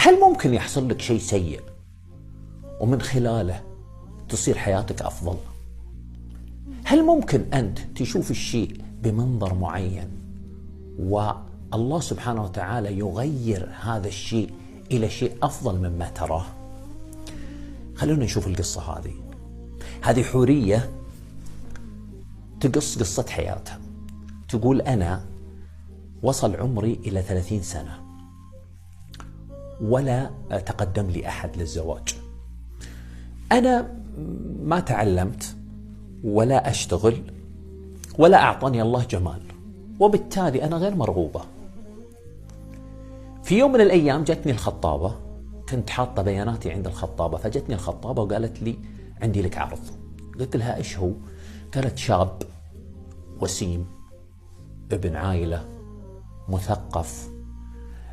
هل ممكن يحصل لك شيء سيء ومن خلاله تصير حياتك أفضل؟ هل ممكن أنت تشوف الشيء بمنظر معين والله سبحانه وتعالى يغير هذا الشيء إلى شيء أفضل مما تراه؟ خلونا نشوف القصة هذه حورية تقص قصة حياتها. تقول أنا وصل عمري إلى 30 سنة ولا تقدم لي أحد للزواج. أنا ما تعلمت ولا أشتغل ولا أعطاني الله جمال، وبالتالي أنا غير مرغوبة. في يوم من الأيام جتني الخطابة، كنت حاطة بياناتي عند الخطابة، فجتني الخطابة وقالت لي عندي لك عرض. قلت لها إيش هو؟ قالت شاب وسيم ابن عائلة مثقف